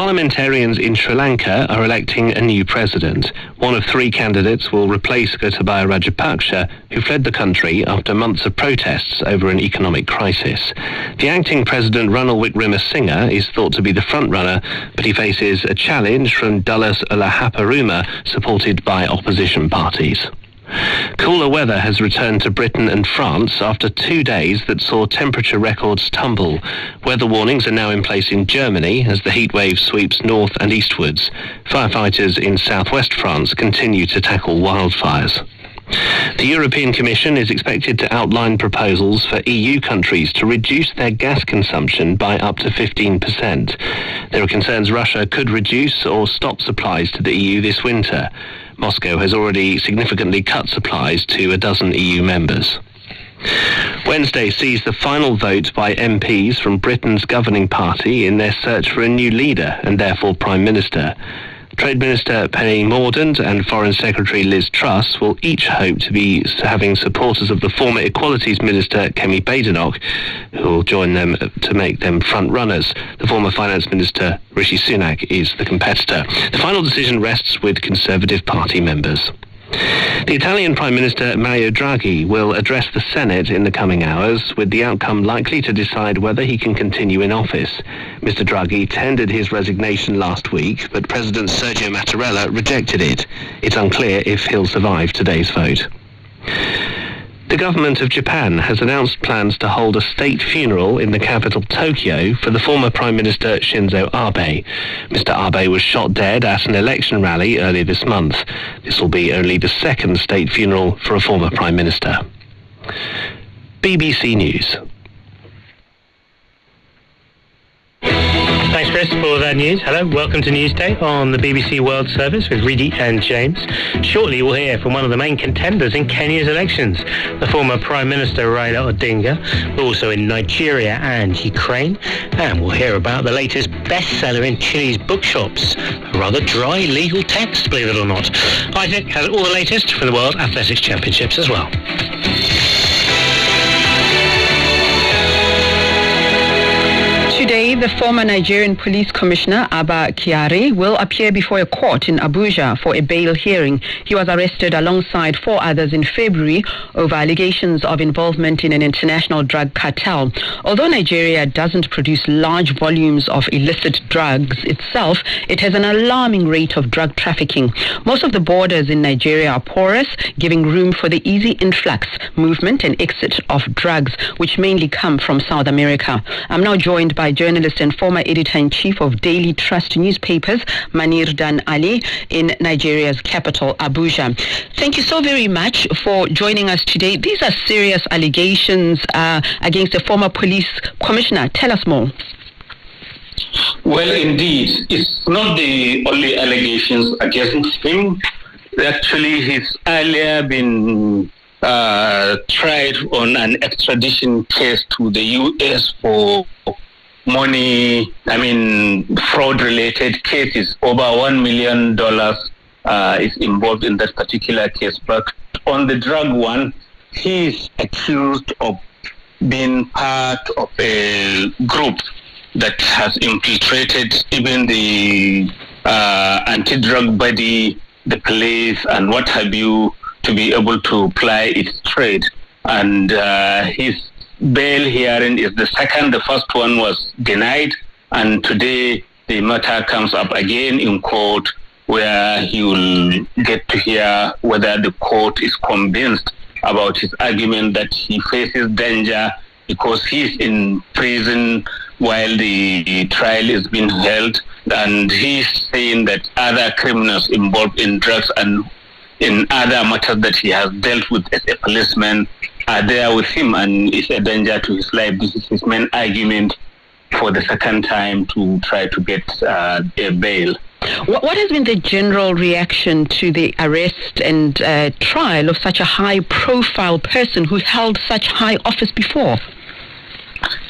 Parliamentarians in Sri Lanka are electing a new president. One of three candidates will replace Gotabaya Rajapaksa, who fled the country after months of protests over an economic crisis. The acting president, Ranil Wickremesinghe, is thought to be the front-runner, but he faces a challenge from Dulles Olahaparuma, supported by opposition parties. Cooler weather has returned to Britain and France after 2 days that saw temperature records tumble. Weather warnings are now in place in Germany as the heatwave sweeps north and eastwards. Firefighters in southwest France continue to tackle wildfires. The European Commission is expected to outline proposals for EU countries to reduce their gas consumption by up to 15%. There are concerns Russia could reduce or stop supplies to the EU this winter. Moscow has already significantly cut supplies to a dozen EU members. Wednesday sees the final vote by MPs from Britain's governing party in their search for a new leader and therefore Prime Minister. Trade Minister Penny Mordaunt and Foreign Secretary Liz Truss will each hope to be having supporters of the former Equalities Minister Kemi Badenoch, who will join them to make them front-runners. The former Finance Minister Rishi Sunak is the competitor. The final decision rests with Conservative Party members. The Italian Prime Minister Mario Draghi will address the Senate in the coming hours, with the outcome likely to decide whether he can continue in office. Mr. Draghi tendered his resignation last week, but President Sergio Mattarella rejected it. It's unclear if he'll survive today's vote. The government of Japan has announced plans to hold a state funeral in the capital Tokyo for the former Prime Minister Shinzo Abe. Mr. Abe was shot dead at an election rally earlier this month. This will be only the second state funeral for a former Prime Minister. BBC News. Thanks, Chris, for that news. Hello, welcome to Newsday on the BBC World Service with Reedy and James. Shortly, we'll hear from one of the main contenders in Kenya's elections, the former Prime Minister Raila Odinga, also in Nigeria and Ukraine. And we'll hear about the latest bestseller in Chile's bookshops, a rather dry legal text, believe it or not. Isaac has all the latest from the World Athletics Championships as well. Today, the former Nigerian Police Commissioner, Abba Kyari, will appear before a court in Abuja for a bail hearing. He was arrested alongside 4 others in February over allegations of involvement in an international drug cartel. Although Nigeria doesn't produce large volumes of illicit drugs itself, it has an alarming rate of drug trafficking. Most of the borders in Nigeria are porous, giving room for the easy influx, movement and exit of drugs, which mainly come from South America. I'm now joined by journalist and former editor-in-chief of Daily Trust newspapers, Manir Dan Ali, in Nigeria's capital, Abuja. Thank you so very much for joining us today. These are serious allegations against the former police commissioner. Tell us more. Well, indeed, it's not the only allegations against him. Actually, he's earlier been tried on an extradition case to the U.S. for fraud-related cases. Over $1 million is involved in that particular case. But on the drug one, he is accused of being part of a group that has infiltrated even the anti-drug body, the police, and what have you, to be able to ply its trade. And his bail hearing is the second. The first one was denied, and today the matter comes up again in court, where he will get to hear whether the court is convinced about his argument that he faces danger because he's in prison while the trial is being held, and he's saying that other criminals involved in drugs and in other matters that he has dealt with as a policeman are there with him and is a danger to his life. This is his main argument for the second time to try to get a bail. What has been the general reaction to the arrest and trial of such a high-profile person who held such high office before?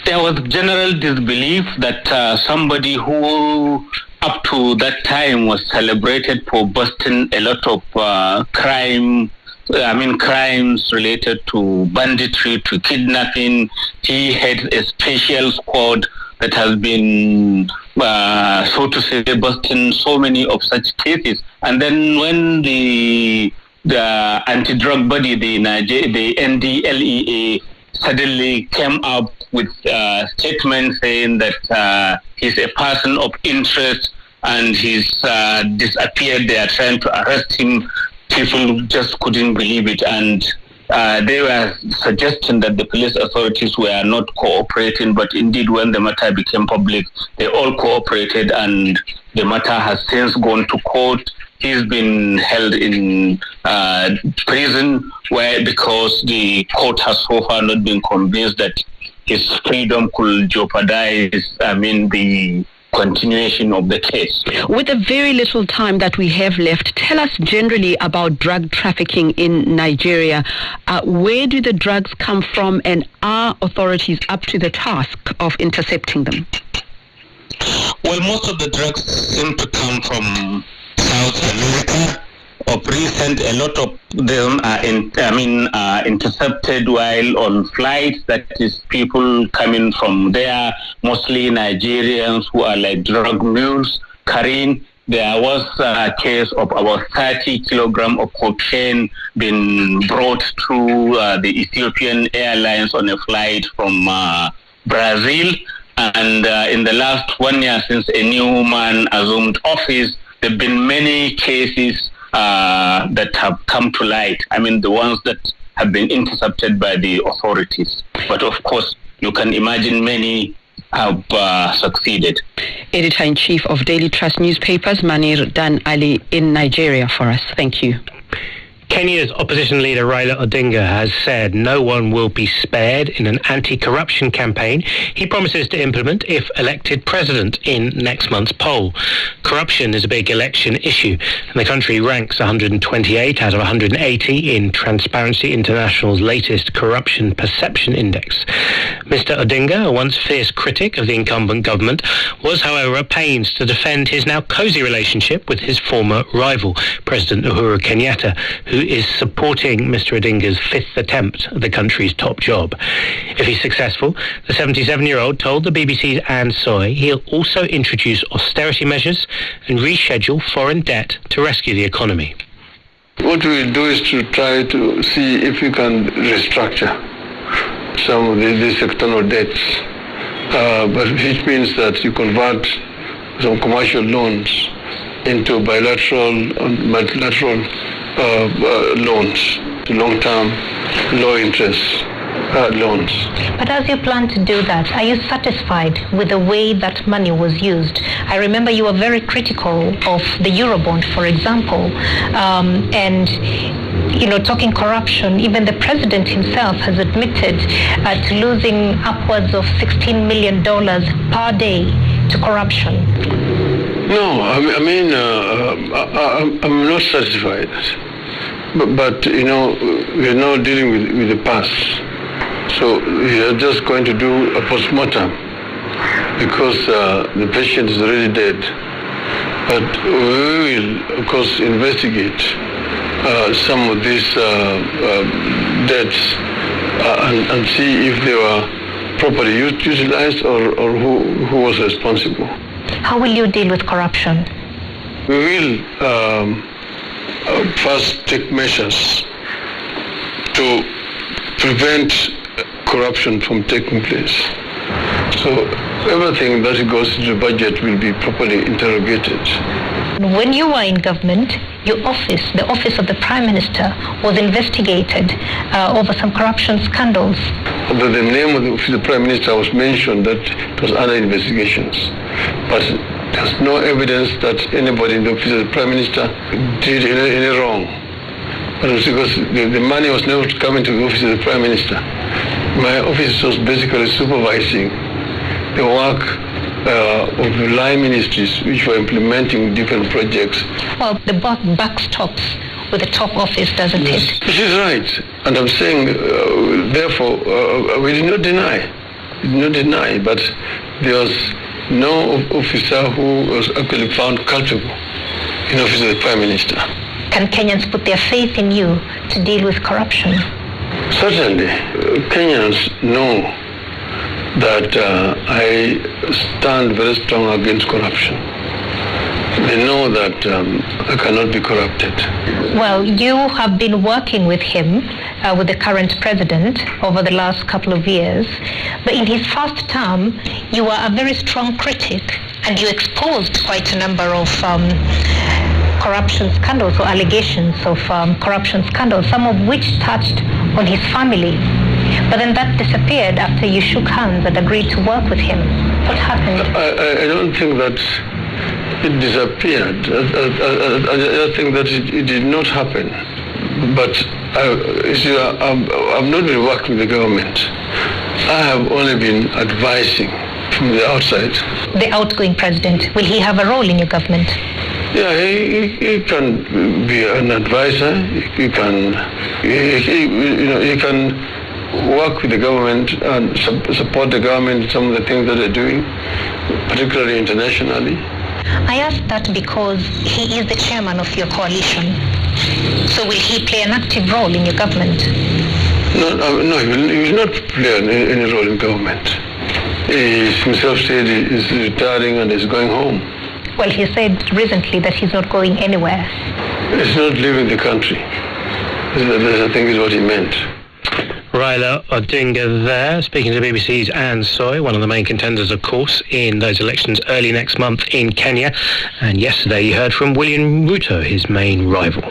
There was general disbelief that somebody who up to that time was celebrated for busting a lot of crimes related to banditry, to kidnapping. He had a special squad that has been so to say, busting so many of such cases. And then when the anti-drug body, the NDLEA, suddenly came up with a statement saying that he's a person of interest and he's disappeared. They are trying to arrest him. People just couldn't believe it, and they were suggesting that the police authorities were not cooperating, but indeed when the matter became public, they all cooperated, and the matter has since gone to court. He's been held in prison because the court has so far not been convinced that his freedom could jeopardize, the continuation of the case. With the very little time that we have left, tell us generally about drug trafficking in Nigeria. Where do the drugs come from, and are authorities up to the task of intercepting them? Well, most of the drugs seem to come from South America. Of recent, a lot of them are intercepted while on flights. That is, people coming from there, mostly Nigerians who are like drug mules carrying. There was a case of about 30 kilograms of cocaine being brought through the Ethiopian Airlines on a flight from Brazil. And in the last 1 year since a new man assumed office, there have been many cases that have come to light. The ones that have been intercepted by the authorities. But of course, you can imagine many have succeeded. Editor-in-Chief of Daily Trust Newspapers, Manir Dan Ali in Nigeria for us. Thank you. Kenya's opposition leader Raila Odinga has said no one will be spared in an anti-corruption campaign he promises to implement if elected president in next month's poll. Corruption is a big election issue, and the country ranks 128 out of 180 in Transparency International's latest Corruption Perception Index. Mr. Odinga, a once fierce critic of the incumbent government, was, however, at pains to defend his now cosy relationship with his former rival, President Uhuru Kenyatta, who is supporting Mr. Odinga's fifth attempt at the country's top job. If he's successful, the 77-year-old told the BBC's Anne Soy he'll also introduce austerity measures and reschedule foreign debt to rescue the economy. What we'll do is to try to see if we can restructure some of these external debts, but which means that you convert some commercial loans into bilateral and multilateral loans, long-term, low-interest loans. But as you plan to do that, are you satisfied with the way that money was used? I remember you were very critical of the Eurobond, for example, and talking corruption. Even the president himself has admitted to losing upwards of $16 million per day to corruption. No, I'm not satisfied. But we're now dealing with the past. So we are just going to do a post-mortem because the patient is already dead. But we will, of course, investigate some of these deaths and see if they were properly utilized or who was responsible. How will you deal with corruption? We will first take measures to prevent corruption from taking place. So everything that goes into the budget will be properly interrogated. When you were in government, your office, the office of the Prime Minister, was investigated over some corruption scandals. Although the name of the Prime Minister was mentioned, that it was under investigations. But there's no evidence that anybody in the office of the Prime Minister did any wrong. But it was because the money was never coming to the office of the Prime Minister. My office was basically supervising the work of the line ministries which were implementing different projects. Well, the buck stops with the top office, doesn't it? This is right. And I'm saying, therefore, we did not deny, but there was no officer who was actually found culpable in the office of the Prime Minister. Can Kenyans put their faith in you to deal with corruption? Certainly. Kenyans know that I stand very strong against corruption. They know that I cannot be corrupted. Well, you have been working with him, with the current president, over the last couple of years. But in his first term, you were a very strong critic, and you exposed quite a number of corruption scandals or allegations of corruption scandals, some of which touched on his family. But then that disappeared after you shook hands and agreed to work with him. What happened? I don't think that it disappeared. I think that it did not happen. But I've not been working with the government. I have only been advising from the outside. The outgoing president, will he have a role in your government? Yeah, he can be an advisor. He can work with the government and support the government in some of the things that they're doing, particularly internationally. I ask that because he is the chairman of your coalition. So will he play an active role in your government? No, he will not play any role in government. He himself said he is retiring and is going home. Well, he said recently that he's not going anywhere. He's not leaving the country. I think is what he meant. Raila Odinga there, speaking to BBC's Anne Soy, one of the main contenders, of course, in those elections early next month in Kenya. And yesterday you heard from William Ruto, his main rival.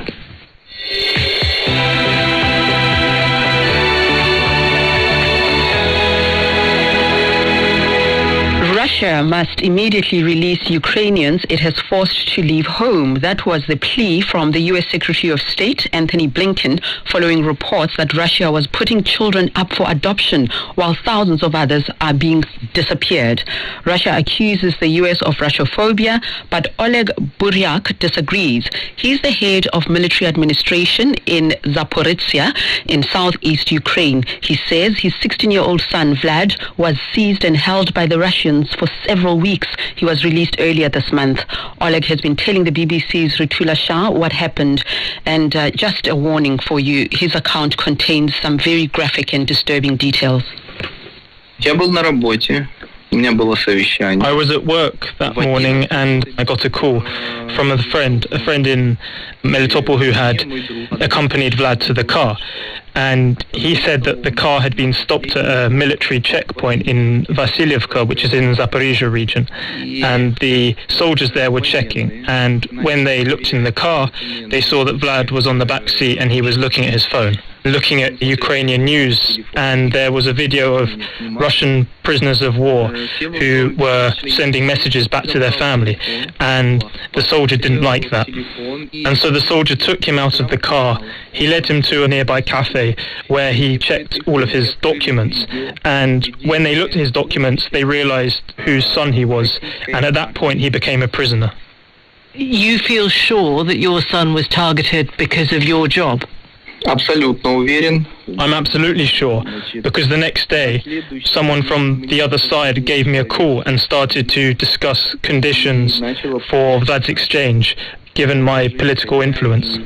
Russia must immediately release Ukrainians it has forced to leave home. That was the plea from the U.S. Secretary of State, Anthony Blinken, following reports that Russia was putting children up for adoption while thousands of others are being disappeared. Russia accuses the U.S. of Russophobia, but Oleg Buryak disagrees. He's the head of military administration in Zaporizhia in southeast Ukraine. He says his 16-year-old son, Vlad, was seized and held by the Russians for several weeks. He was released earlier this month. Oleg has been telling the BBC's Ritula Shah what happened, and just a warning for you, his account contains some very graphic and disturbing details. Я был на работе. I was at work that morning and I got a call from a friend in Melitopol who had accompanied Vlad to the car. And he said that the car had been stopped at a military checkpoint in Vasilievka, which is in the Zaporizhia region. And the soldiers there were checking. And when they looked in the car, they saw that Vlad was on the back seat and he was looking at his phone, looking at Ukrainian news. And there was a video of Russian prisoners of war who were sending messages back to their family. And the soldier didn't like that. And so the soldier took him out of the car. He led him to a nearby cafe where he checked all of his documents. And when they looked at his documents, they realized whose son he was. And at that point, he became a prisoner. You feel sure that your son was targeted because of your job? Абсолютно уверен. I'm absolutely sure, because the next day, someone from the other side gave me a call and started to discuss conditions for Vlad's exchange, given my political influence.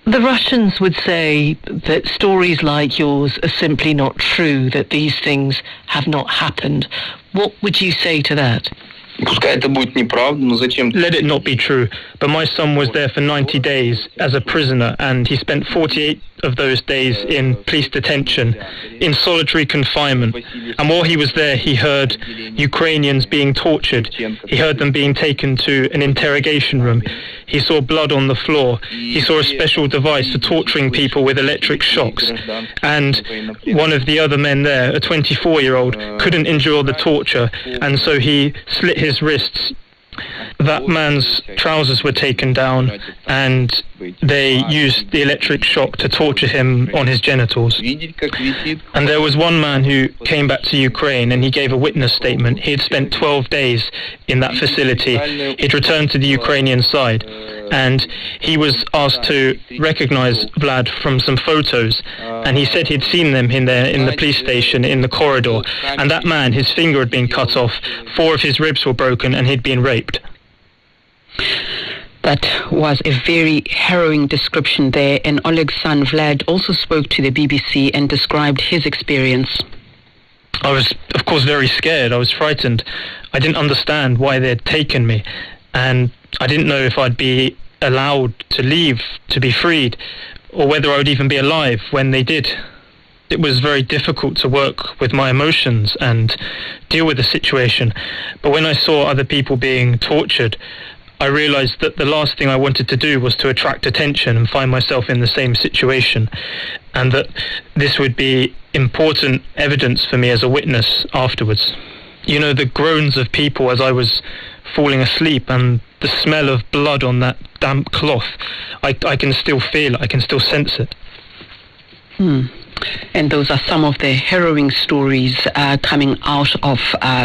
The Russians would say that stories like yours are simply not true, that these things have not happened. What would you say to that? Пускай это будет неправда, но зачем? Let it not be true, but my son was there for 90 days as a prisoner, and he spent 48 of those days in police detention, in solitary confinement. And while he was there, he heard Ukrainians being tortured. He heard them being taken to an interrogation room. He saw blood on the floor. He saw a special device for torturing people with electric shocks. And one of the other men there, a 24-year-old, couldn't endure the torture, and so he slit his wrists. That man's trousers were taken down and they used the electric shock to torture him on his genitals. And there was one man who came back to Ukraine and he gave a witness statement. He had spent 12 days in that facility. He'd returned to the Ukrainian side and he was asked to recognize Vlad from some photos, and he said he'd seen them in the police station in the corridor, and that man, his finger had been cut off, 4 of his ribs were broken, and he'd been raped. That was a very harrowing description there, and Oleg's son Vlad also spoke to the BBC and described his experience. I was, of course, very scared. I was frightened. I didn't understand why they'd taken me, and I didn't know if I'd be allowed to leave, to be freed, or whether I would even be alive when they did. It was very difficult to work with my emotions and deal with the situation. But when I saw other people being tortured, I realized that the last thing I wanted to do was to attract attention and find myself in the same situation, and that this would be important evidence for me as a witness afterwards. You know, the groans of people as I was falling asleep and the smell of blood on that damp cloth, I can still feel it, I can still sense it. And those are some of the harrowing stories coming out of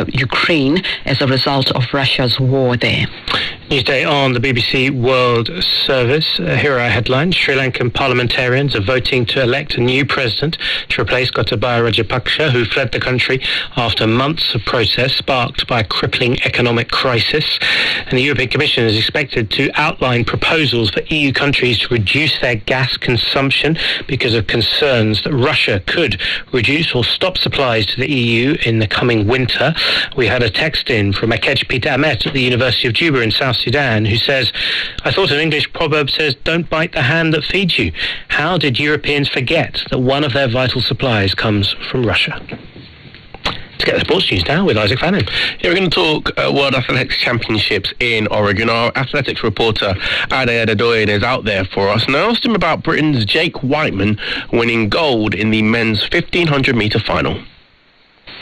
Ukraine as a result of Russia's war there. Newsday on the BBC World Service. Here are our headlines. Sri Lankan parliamentarians are voting to elect a new president to replace Gotabaya Rajapaksa, who fled the country after months of protests sparked by a crippling economic crisis. And the European Commission is expected to outline proposals for EU countries to reduce their gas consumption because of concerns that Russia could reduce or stop supplies to the EU in the coming winter. We had a text in from Akej Peter Ahmet at the University of Juba in South Sudan, who says, I thought an English proverb says, don't bite the hand that feeds you. How did Europeans forget that one of their vital supplies comes from Russia? Let's get the sports news now with Isaac Fannin. Yeah, we're going to talk World Athletics Championships in Oregon. Our athletics reporter, Ade Adedoyin, is out there for us. And I asked him about Britain's Jake Whiteman winning gold in the men's 1,500-metre final.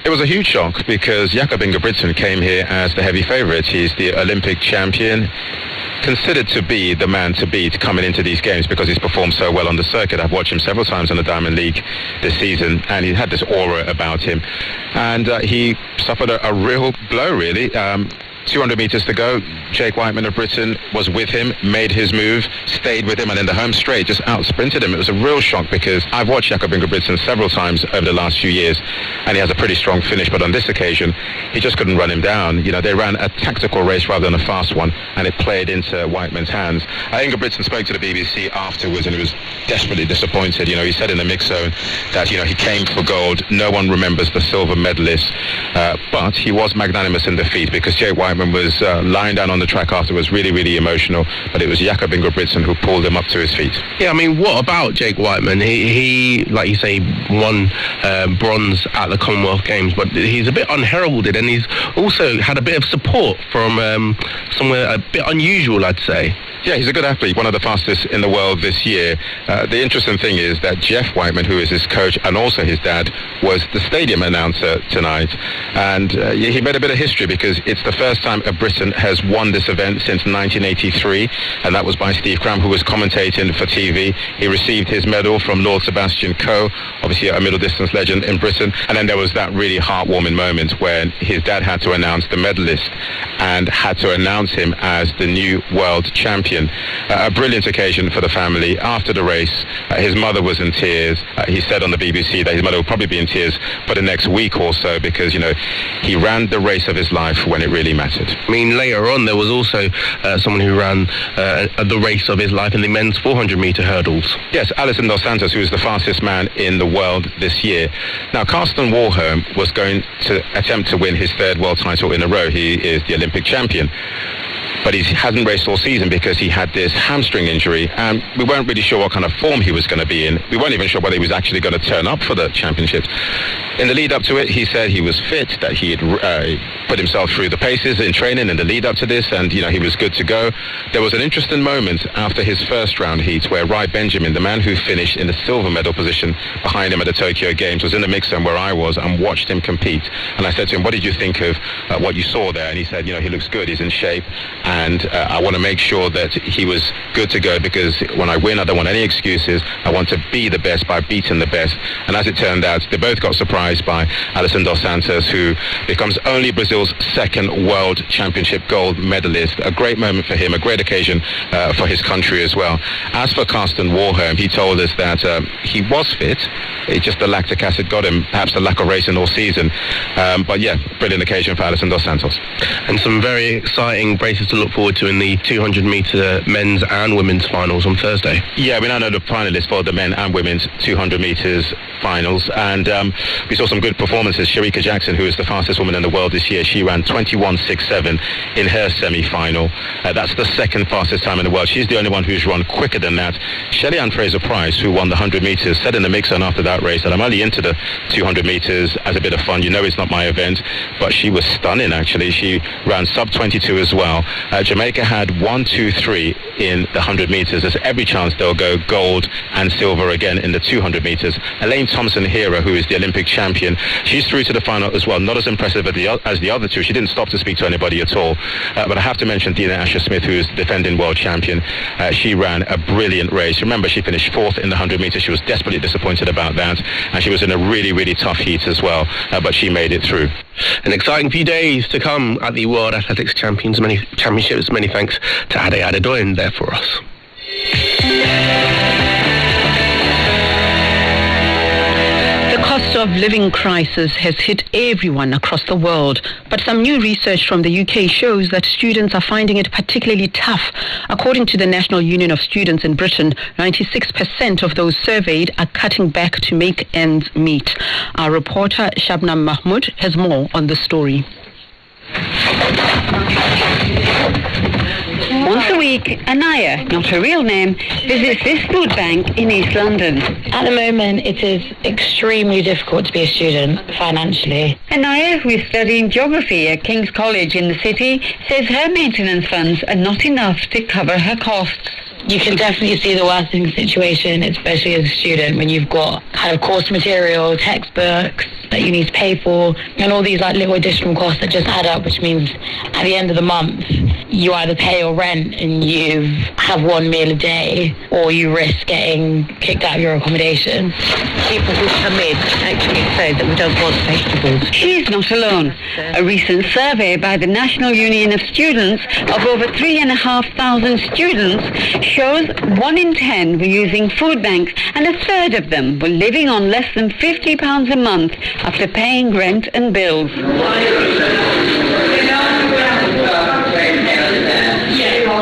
It was a huge shock because Jakob Ingebrigtsen came here as the heavy favourite. He's the Olympic champion, considered to be the man to beat coming into these games because he's performed so well on the circuit. I've watched him several times in the Diamond League this season, and he had this aura about him. And he suffered a real blow, really. 200 metres to go. Jake Whiteman of Britain was with him, made his move, stayed with him, and in the home straight just out-sprinted him. It was a real shock because I've watched Jakob Ingebrigtsen several times over the last few years, and he has a pretty strong finish, but on this occasion, he just couldn't run him down. You know, they ran a tactical race rather than a fast one, and it played into Whiteman's hands. Ingebrigtsen spoke to the BBC afterwards, and he was desperately disappointed. You know, he said in the mix zone that, you know, he came for gold. No one remembers the silver medalist, but he was magnanimous in defeat because Jake Whiteman was lying down on the track afterwards, really, really emotional, but it was Jakob Ingebrigtsen who pulled him up to his feet. Yeah, I mean, what about Jake Whiteman? He like you say, won bronze at the Commonwealth Games, but he's a bit unheralded, and he's also had a bit of support from somewhere a bit unusual, I'd say. Yeah, he's a good athlete, one of the fastest in the world this year. The interesting thing is that Jeff Whiteman, who is his coach and also his dad, was the stadium announcer tonight. And he made a bit of history because it's the first time a Briton has won this event since 1983, and that was by Steve Cram, who was commentating for TV. He received his medal from Lord Sebastian Coe, obviously a middle distance legend in Britain. And then there was that really heartwarming moment when his dad had to announce the medalist and had to announce him as the new world champion. A brilliant occasion for the family. After the race, his mother was in tears. He said on the BBC that his mother would probably be in tears for the next week or so because, you know, he ran the race of his life when it really mattered. I mean, later on, there was also someone who ran the race of his life in the men's 400-metre hurdles. Yes, Alison Dos Santos, who is the fastest man in the world this year. Now, Karsten Warholm was going to attempt to win his third world title in a row. He is the Olympic champion. But he hasn't raced all season because he had this hamstring injury, and we weren't really sure what kind of form he was going to be in. We weren't even sure whether he was actually going to turn up for the championships. In the lead up to it, he said he was fit, that he had put himself through the paces in training in the lead up to this, and, you know, he was good to go. There was an interesting moment after his first round heat where Rai Benjamin, the man who finished in the silver medal position behind him at the Tokyo Games, was in the mix zone where I was and watched him compete. And I said to him, what did you think of what you saw there? And he said, you know, he looks good, he's in shape, and I want to make sure that he was good to go because when I win, I don't want any excuses. I want to be the best by beating the best. And as it turned out, they both got surprised by Alison Dos Santos, who becomes only Brazil's second World Championship gold medalist. A great moment for him, a great occasion for his country as well. As for Karsten Warholm, he told us that he was fit. It's just the lactic acid got him, perhaps the lack of racing all season. But yeah, brilliant occasion for Alison Dos Santos. And some very exciting races to look forward to in the 200-metre men's and women's finals on Thursday. Yeah, we now know the finalists for the men and women's 200 metres finals, and we saw some good performances. Sharika Jackson, who is the fastest woman in the world this year, she ran 21.67 in her semi-final. That's the second fastest time in the world. She's the only one who's run quicker than that. Shelley-Ann Fraser-Price, who won the 100 metres, said in the mix-on after that race that I'm only into the 200 metres as a bit of fun. You know, it's not my event, but she was stunning, actually. She ran sub-22 as well. Jamaica had 1, 2, 3 in the 100 metres. There's every chance they'll go gold and silver again in the 200 metres. Elaine Thompson-Hera, who is the Olympic champion, she's through to the final as well. Not as impressive as the other two. She didn't stop to speak to anybody at all. But I have to mention Dina Asher-Smith, who is the defending world champion. She ran a brilliant race. Remember, she finished 4th in the 100 metres. She was desperately disappointed about that. And she was in a really, really tough heat as well. But she made it through. An exciting few days to come at the World Athletics Championships. Many thanks to Ade Adedoyin there for us. The cost of living crisis has hit everyone across the world, but some new research from the UK shows that students are finding it particularly tough. According to the National Union of Students in Britain, 96% of those surveyed are cutting back to make ends meet. Our reporter Shabnam Mahmood has more on the story. Once a week, Anaya, not her real name, visits this food bank in East London. At the moment, it is extremely difficult to be a student financially. Anaya, who is studying geography at King's College in the city, says her maintenance funds are not enough to cover her costs. You can definitely see the worsening situation, especially as a student, when you've got kind of course material, textbooks that you need to pay for, and all these like little additional costs that just add up, which means at the end of the month, you either pay your rent and you have one meal a day, or you risk getting kicked out of your accommodation. People who come in actually say that we don't want vegetables. She's not alone. A recent survey by the National Union of Students of over 3,500 students shows 1 in 10 were using food banks, and a third of them were living on less than £50 a month after paying rent and bills.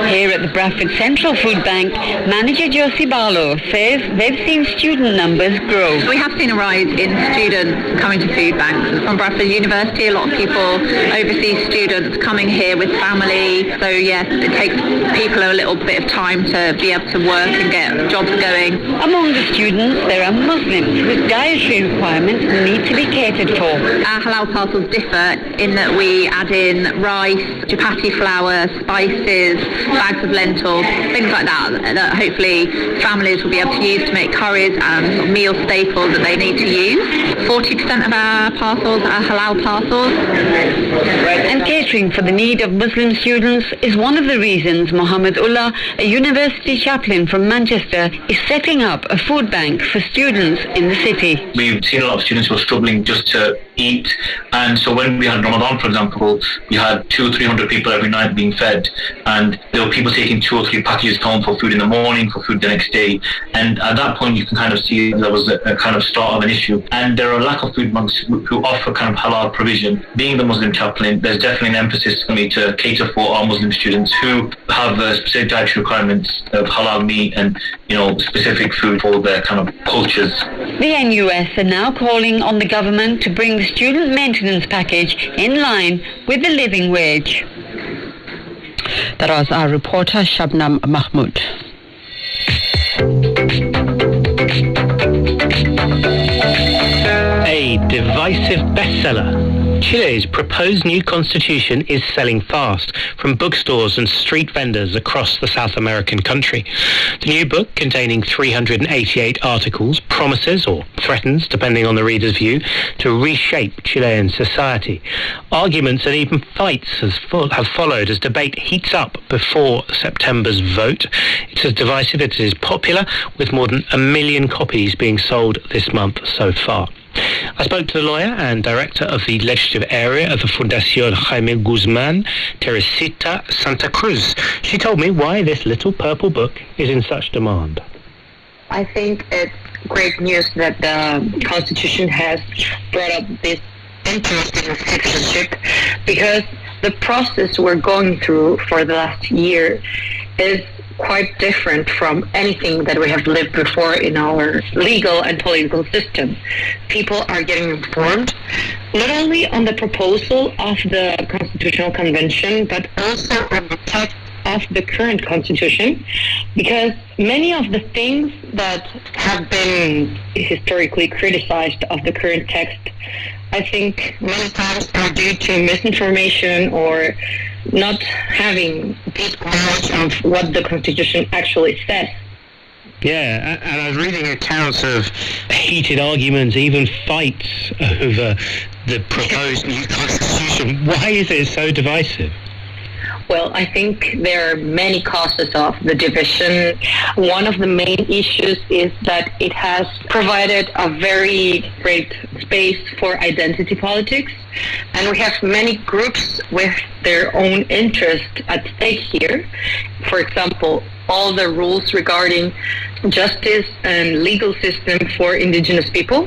Here at the Bradford Central Food Bank, manager Josie Barlow says they've seen student numbers grow. We have seen a rise in students coming to food banks. From Bradford University, a lot of people, overseas students, coming here with family. So yes, it takes people a little bit of time to be able to work and get jobs going. Among the students, there are Muslims whose dietary requirements need to be catered for. Our halal parcels differ in that we add in rice, chapati flour, spices, bags of lentils, things like that hopefully families will be able to use to make curries and meal staples that they need to use. 40% of our parcels are halal parcels. And catering for the need of Muslim students is one of the reasons Mohammed Ullah, a university chaplain from Manchester, is setting up a food bank for students in the city. We've seen a lot of students who are struggling just to eat, and so when we had Ramadan, for example, we had 200-300 people every night being fed, and there were people taking 2 or 3 packages home for food in the morning, for food the next day, and at that point you can kind of see there was a kind of start of an issue, and there are a lack of food banks who offer kind of halal provision. Being the Muslim chaplain, there's definitely an emphasis for me to cater for our Muslim students who have specific dietary requirements of halal meat and, you know, specific food for their kind of cultures. The NUS are now calling on the government to bring the student maintenance package in line with the living wage. That was our reporter Shabnam Mahmood. A divisive bestseller. Chile's proposed new constitution is selling fast from bookstores and street vendors across the South American country. The new book, containing 388 articles, promises or threatens, depending on the reader's view, to reshape Chilean society. Arguments and even fights have followed as debate heats up before September's vote. It's as divisive as it is popular, with more than 1 million copies being sold this month so far. I spoke to the lawyer and director of the legislative area of the Fundación Jaime Guzmán, Teresita Santa Cruz. She told me why this little purple book is in such demand. I think it's great news that the Constitution has brought up this interest in citizenship, because the process we're going through for the last year is quite different from anything that we have lived before in our legal and political system. People are getting informed not only on the proposal of the Constitutional Convention, but also on the text of the current Constitution, because many of the things that have been historically criticized of the current text, I think many times are due to misinformation or not having deep knowledge of what the Constitution actually says. Yeah, and I was reading accounts of heated arguments, even fights over the proposed new constitution. Why is it so divisive? Well, I think there are many causes of the division. One of the main issues is that it has provided a very great space for identity politics, and we have many groups with their own interest at stake here. For example, all the rules regarding justice and legal system for indigenous people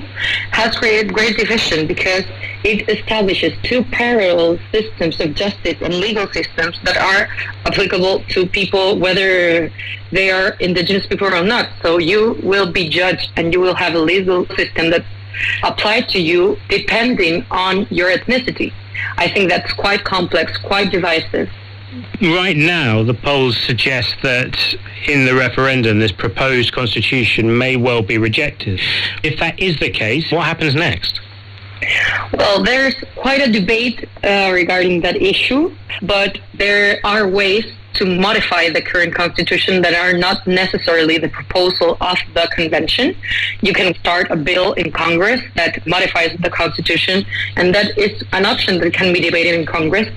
has created great division because it establishes two parallel systems of justice and legal systems that are applicable to people whether they are indigenous people or not. So you will be judged and you will have a legal system that applies to you depending on your ethnicity. I think that's quite complex, quite divisive. Right now, the polls suggest that in the referendum, this proposed constitution may well be rejected. If that is the case, what happens next? Well, there's quite a debate regarding that issue, but there are ways to modify the current constitution that are not necessarily the proposal of the convention. You can start a bill in Congress that modifies the constitution, and that is an option that can be debated in Congress.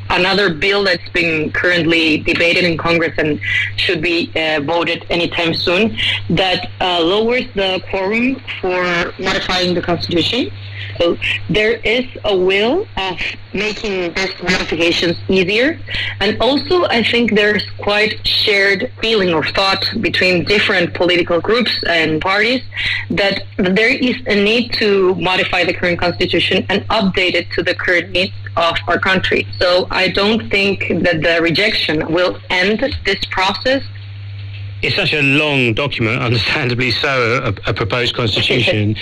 Another bill that's being currently debated in Congress and should be voted anytime soon that lowers the quorum for modifying the constitution. So there is a will of making these modifications easier. And also, I think there's quite shared feeling or thought between different political groups and parties that there is a need to modify the current constitution and update it to the current needs of our country. So I don't think that the rejection will end this process. It's such a long document, understandably so, a proposed constitution.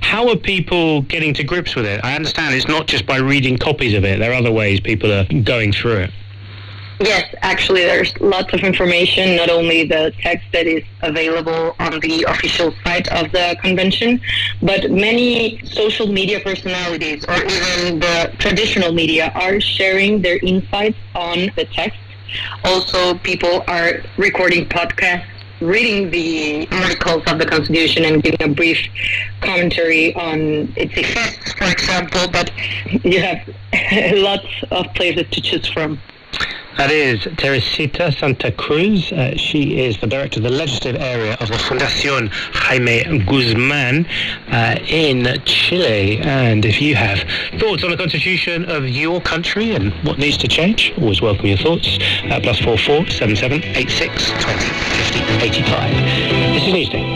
How are people getting to grips with it? I understand it's not just by reading copies of it. There are other ways people are going through it. Yes, actually there's lots of information, not only the text that is available on the official site of the convention, but many social media personalities or even the traditional media are sharing their insights on the text. Also, people are recording podcasts, reading the articles of the Constitution and giving a brief commentary on its effects, for example, but you have lots of places to choose from. That is Teresita Santa Cruz. She is the director of the legislative area of the Fundación Jaime Guzmán in Chile. And if you have thoughts on the constitution of your country and what needs to change, always welcome your thoughts. +44 77 86 20 50 85. This is Newsday.